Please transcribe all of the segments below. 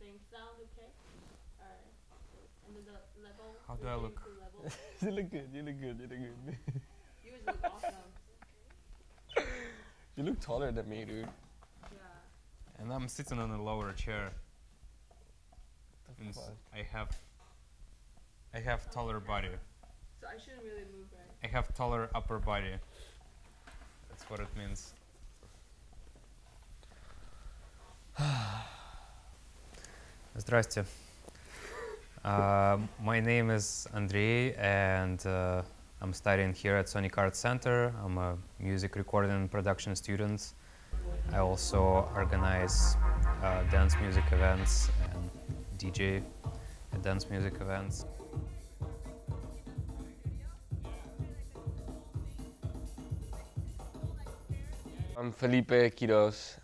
thing. Sound okay? Alright. And then the level. How do I look? You look good. You look good. You look good. You look awesome. You look taller than me, dude. Yeah. And I'm sitting on a lower chair. I have taller body. So I shouldn't really move, right? I have taller upper body. That's what it means. Здрасте. My name is Andrei, and I'm studying here at Sonic Arts Center. I'm a music recording and production student. I also organize dance music events and DJ at dance music events. I'm Felipe Quiros.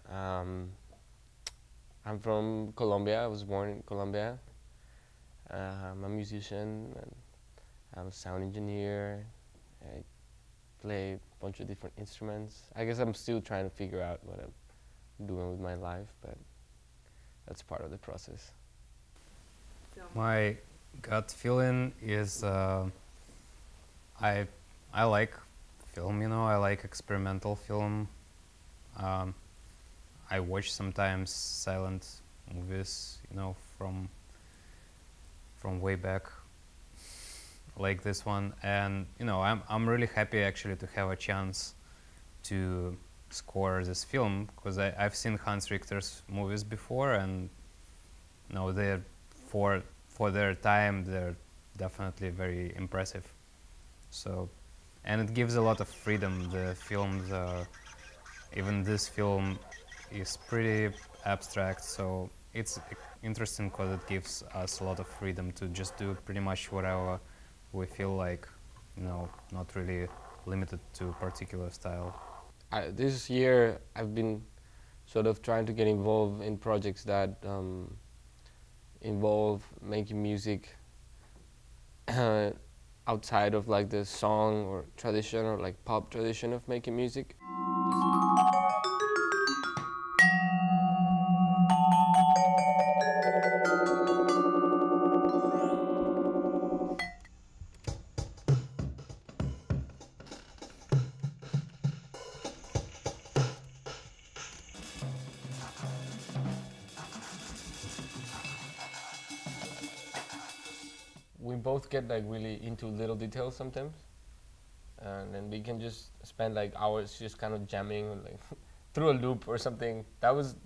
I'm from Colombia. I was born in Colombia. I'm a musician, and I'm a sound engineer. I play a bunch of different instruments. I guess I'm still trying to figure out what I'm doing with my life, but that's part of the process. My gut feeling is I like film, you know, I like experimental film. I watch sometimes silent movies, you know, from way back, like this one, and you know, I'm really happy actually to have a chance to score this film, because I've seen Hans Richter's movies before, and you know, they're for their time they're definitely very impressive. So, and it gives a lot of freedom. The films are, even this film is pretty abstract, so it's interesting because it gives us a lot of freedom to just do pretty much whatever we feel like, you know, not really limited to a particular style. This year I've been sort of trying to get involved in projects that involve making music outside of like the song or tradition or like pop tradition of making music. We both get like really into little details sometimes, and then we can just spend like hours just kind of jamming like through a loop or something. That was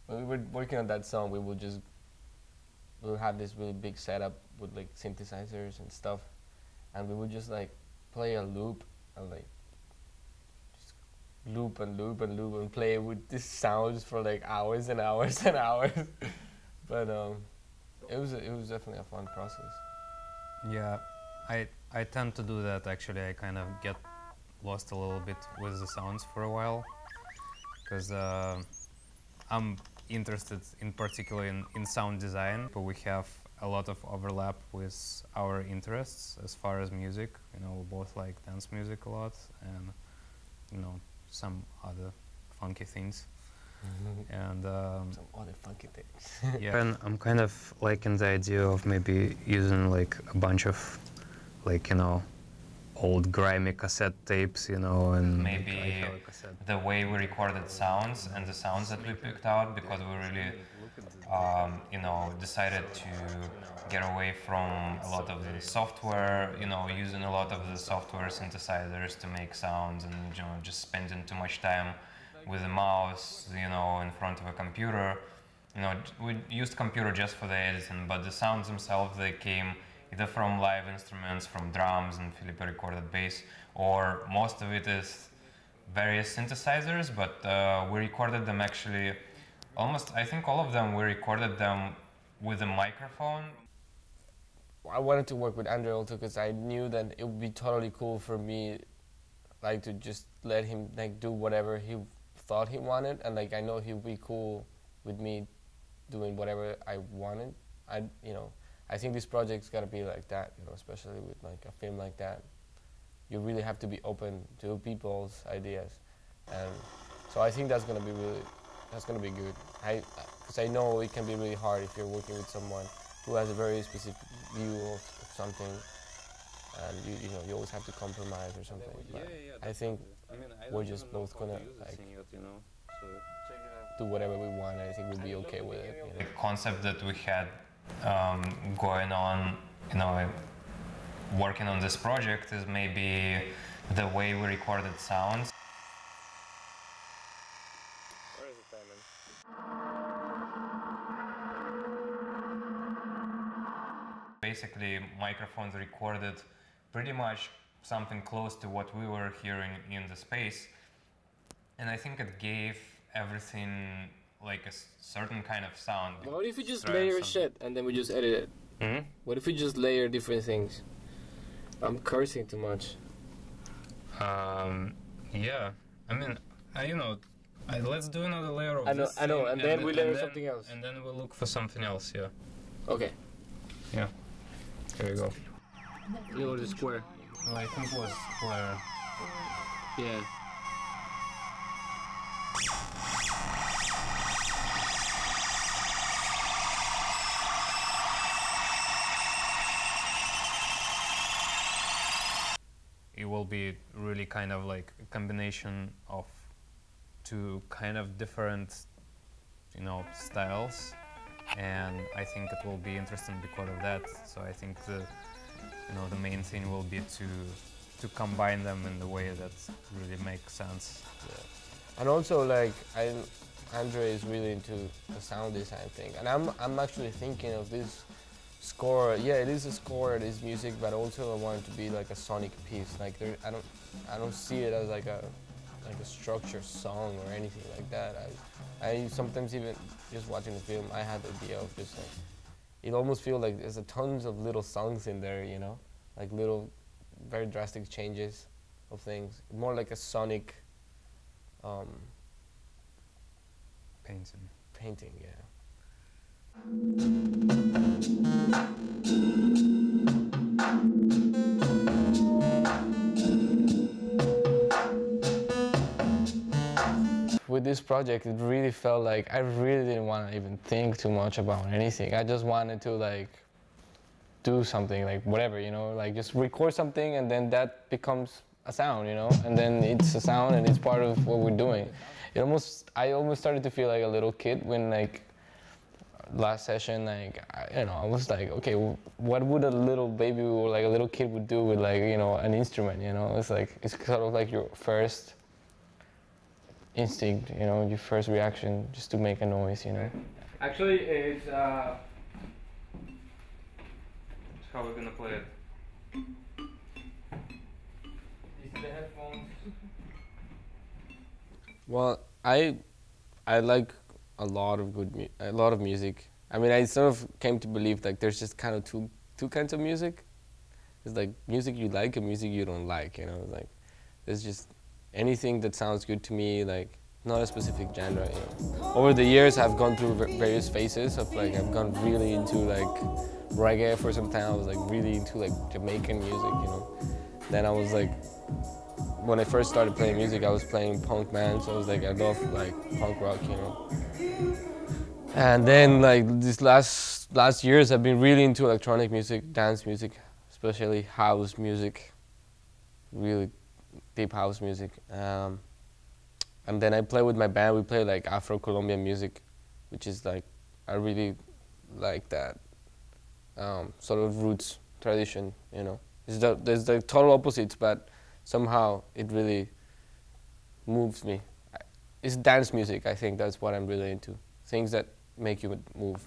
when we were working on that song. We'll have this really big setup with like synthesizers and stuff, and we would just like play a loop and like just loop and loop and loop and play with these sounds for like hours and hours and hours. But it was definitely a fun process. Yeah, I tend to do that actually. I kind of get lost a little bit with the sounds for a while, because I'm interested in particular in sound design, but we have a lot of overlap with our interests as far as music. You know, we both like dance music a lot, and you know, some other funky things. And Some other funky things. yeah, and I'm kind of liking the idea of maybe using like a bunch of, like, you know, old grimy cassette tapes, you know, and maybe the way we recorded sounds and the sounds that we picked out, because we really, you know, decided to get away from a lot of the software, you know, using a lot of the software synthesizers to make sounds, and you know, just spending too much time with a mouse, you know, in front of a computer. You know, we used computer just for the editing, but the sounds themselves, they came either from live instruments, from drums, and Felipe recorded bass, or most of it is various synthesizers, but we recorded them actually, almost, I think all of them, we recorded them with a microphone. I wanted to work with Andre also because I knew that it would be totally cool for me, like, to just let him like do whatever he thought he wanted, and like I know he'd be cool with me doing whatever I wanted. I think this project's gotta be like that, you know, especially with like a film like that. You really have to be open to people's ideas, and so I think that's gonna be good. because I know it can be really hard if you're working with someone who has a very specific view of something, and you know you always have to compromise or something. But I think we're just both gonna like do whatever we want. And I think we'll be okay with it. You know? The concept that we had going on, you know, working on this project is maybe the way we recorded sounds. Where is the timing? Basically, microphones recorded pretty much something close to what we were hearing in the space, and I think it gave everything like a certain kind of sound. What if we just layer shit and then we just edit it? Mm-hmm. What if we just layer different things? I'm cursing too much. Yeah, I mean, you know, let's do another layer of this. I know, thing, and then we layer something else. And then we'll look for something else, yeah. Okay. Yeah. Here we go. You know, the square. Well, I think it was square. Yeah. It will be really kind of like a combination of two kind of different, you know, styles, and I think it will be interesting because of that. So I think the, you know, the main thing will be to combine them in the way that really makes sense. Yeah. And also, like, Andre is really into the sound design thing, and I'm actually thinking of this score. Yeah, it is a score, it is music, but also I want it to be like a sonic piece. Like I don't see it as like a structured song or anything like that. I sometimes even just watching the film, I had the idea of just like, it almost feels like there's a tons of little songs in there, you know, like little very drastic changes of things, more like a sonic painting, yeah. With this project, it really felt like I really didn't want to even think too much about anything. I just wanted to like do something, like whatever, you know, like just record something and then that becomes a sound, you know, and then it's a sound and it's part of what we're doing. I almost started to feel like a little kid when like last session, like I was like, okay, what would a little baby or like a little kid would do with like, you know, an instrument, you know? It's like, it's sort of like your first instinct, you know, your first reaction just to make a noise, you know. Actually, it's how we're gonna play it. These are the headphones. Well, I like a lot of music. I mean, I sort of came to believe like there's just kind of two kinds of music. It's like music you like and music you don't like, you know. It's like there's just anything that sounds good to me, like not a specific genre, you know. Over the years, I've gone through various phases of like I've gone really into like reggae for some time. I was like really into like Jamaican music, you know. Then I was like, when I first started playing music, I was playing punk, man. So I was like, I love like punk rock, you know. And then like these last years, I've been really into electronic music, dance music, especially house music, really deep house music. And then I play with my band. We play like Afro-Colombian music, which is like, I really like that sort of roots tradition, you know. There's the total opposites, but somehow it really moves me. It's dance music, I think that's what I'm really into. Things that make you move.